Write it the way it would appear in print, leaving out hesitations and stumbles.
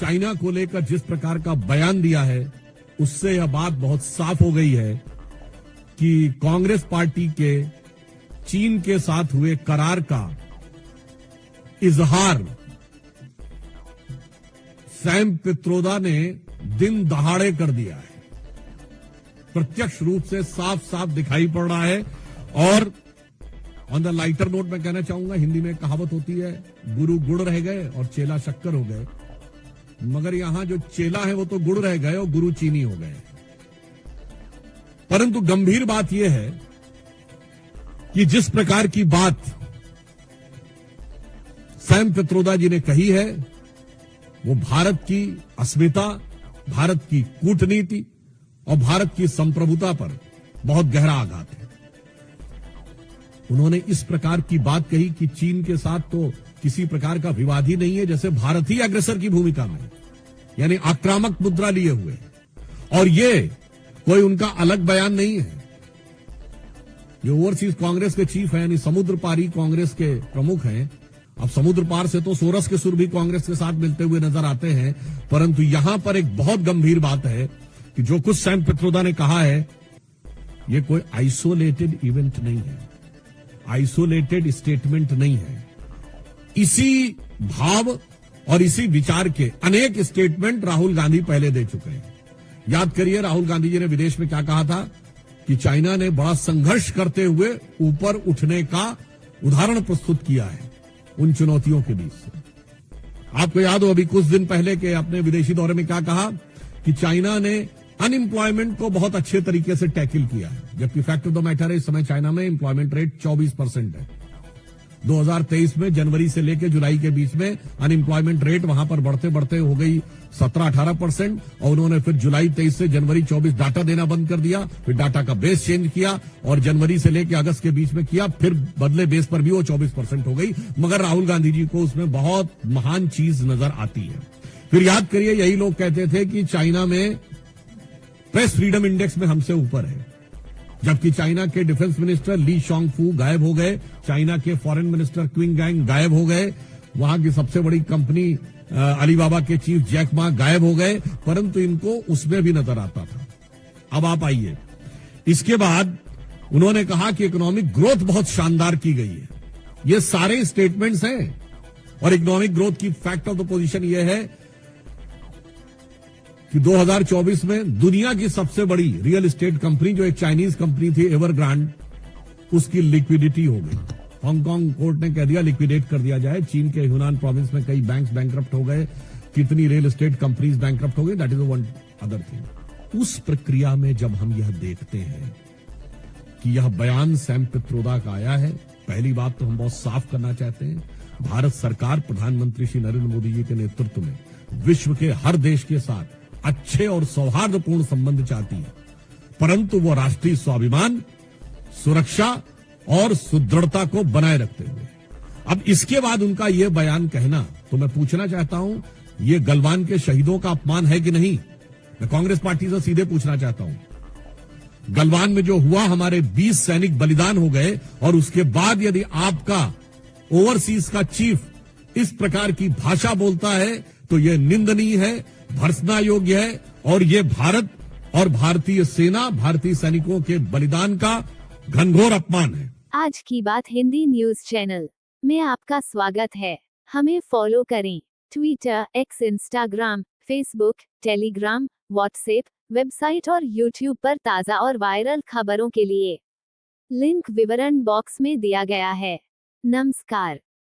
China को लेकर जिस प्रकार का बयान दिया है, उससे यह बात बहुत साफ हो गई है कि कांग्रेस पार्टी के चीन के साथ हुए करार का इजहार सैम पित्रोदा ने दिन दहाड़े कर दिया है। प्रत्यक्ष रूप से साफ साफ दिखाई पड़ रहा है। और ऑन द लाइटर नोट मैं कहना चाहूंगा, हिंदी में कहावत होती है, गुरु गुड़ रह गए और चेला शक्कर हो गए। मगर यहां जो चेला है वो तो गुड़ रह गए और गुरु चीनी हो गए। परंतु गंभीर बात यह है कि जिस प्रकार की बात सैम पित्रोदा जी ने कही है, वो भारत की अस्मिता, भारत की कूटनीति और भारत की संप्रभुता पर बहुत गहरा आघात है। उन्होंने इस प्रकार की बात कही कि चीन के साथ तो किसी प्रकार का विवाद ही नहीं है, जैसे भारत ही अग्रसर की भूमिका में, यानी आक्रामक मुद्रा लिए हुए। और ये कोई उनका अलग बयान नहीं है। जो ओवरसीज कांग्रेस के चीफ हैं, यानी समुद्र पारी कांग्रेस के प्रमुख हैं, अब समुद्र पार से तो सोरस के सुर भी कांग्रेस के साथ मिलते हुए नजर आते हैं। परंतु यहां पर एक बहुत गंभीर बात है कि जो कुछ सैम पित्रोदा ने कहा है, ये कोई आइसोलेटेड इवेंट नहीं है, आइसोलेटेड स्टेटमेंट नहीं है। इसी भाव और इसी विचार के अनेक स्टेटमेंट राहुल गांधी पहले दे चुके हैं। याद करिए, राहुल गांधी जी ने विदेश में क्या कहा था कि चाइना ने बड़ा संघर्ष करते हुए ऊपर उठने का उदाहरण प्रस्तुत किया है उन चुनौतियों के बीच से। आपको याद हो अभी कुछ दिन पहले के अपने विदेशी दौरे में क्या कहा कि चाइना ने अनएम्प्लॉयमेंट को बहुत अच्छे तरीके से टैकल किया है, जबकि फैक्ट ऑफ द मैटर है इस समय चाइना में एम्प्लॉयमेंट रेट 24% है। 2023 में जनवरी से लेकर जुलाई के बीच में अनएम्प्लॉयमेंट रेट वहां पर बढ़ते बढ़ते हो गई 17-18%। और उन्होंने फिर जुलाई 23 से जनवरी 24 डाटा देना बंद कर दिया, फिर डाटा का बेस चेंज किया और जनवरी से लेकर अगस्त के बीच में किया, फिर बदले बेस पर भी वो 24% हो गई। मगर राहुल गांधी जी को उसमें बहुत महान चीज नजर आती है। फिर याद करिए, यही लोग कहते थे कि चाइना में प्रेस फ्रीडम इंडेक्स में हमसे ऊपर है, जबकि चाइना के डिफेंस मिनिस्टर ली शॉन्गफू गायब हो गए, चाइना के फॉरेन मिनिस्टर क्विंग गैंग गायब हो गए, वहां की सबसे बड़ी कंपनी अलीबाबा के चीफ जैक मा गायब हो गए, परंतु इनको उसमें भी नजर आता था। अब आप आइए, इसके बाद उन्होंने कहा कि इकोनॉमिक ग्रोथ बहुत शानदार की गई है। ये सारे स्टेटमेंट्स हैं। और इकोनॉमिक ग्रोथ की फैक्ट ऑफ द पोजीशन यह है कि 2024 में दुनिया की सबसे बड़ी रियल एस्टेट कंपनी, जो एक चाइनीज कंपनी थी एवरग्रांड, उसकी लिक्विडिटी हो गई। हांगकांग कोर्ट ने कह दिया लिक्विडेट कर दिया जाए। चीन के ह्यूनान प्रोविंस में कई बैंक्स बैंकरप्ट हो गए, कितनी रियल एस्टेट कंपनीज बैंकरप्ट हो गई। That is one other thing. उस प्रक्रिया में जब हम यह देखते हैं कि यह बयान सैम पित्रोदा का आया है, पहली बात तो हम बहुत साफ करना चाहते हैं, भारत सरकार प्रधानमंत्री श्री नरेंद्र मोदी जी के नेतृत्व में विश्व के हर देश के साथ अच्छे और सौहार्दपूर्ण संबंध चाहती है, परंतु वो राष्ट्रीय स्वाभिमान, सुरक्षा और सुदृढ़ता को बनाए रखते हुए। अब इसके बाद उनका यह बयान कहना, तो मैं पूछना चाहता हूं, यह गलवान के शहीदों का अपमान है कि नहीं? मैं कांग्रेस पार्टी से सीधे पूछना चाहता हूं। गलवान में जो हुआ, हमारे 20 सैनिक बलिदान हो गए, और उसके बाद यदि आपका ओवरसीज का चीफ इस प्रकार की भाषा बोलता है तो यह निंदनीय है, भर्त्सना योग्य है, और यह भारत और भारतीय सेना, भारतीय सैनिकों के बलिदान का घनघोर अपमान है। आज की बात हिंदी न्यूज चैनल में आपका स्वागत है। हमें फॉलो करें Twitter, x, Instagram, Facebook, Telegram, WhatsApp, website और यूट्यूब पर ताज़ा और वायरल खबरों के लिए। लिंक विवरण बॉक्स में दिया गया है। नमस्कार।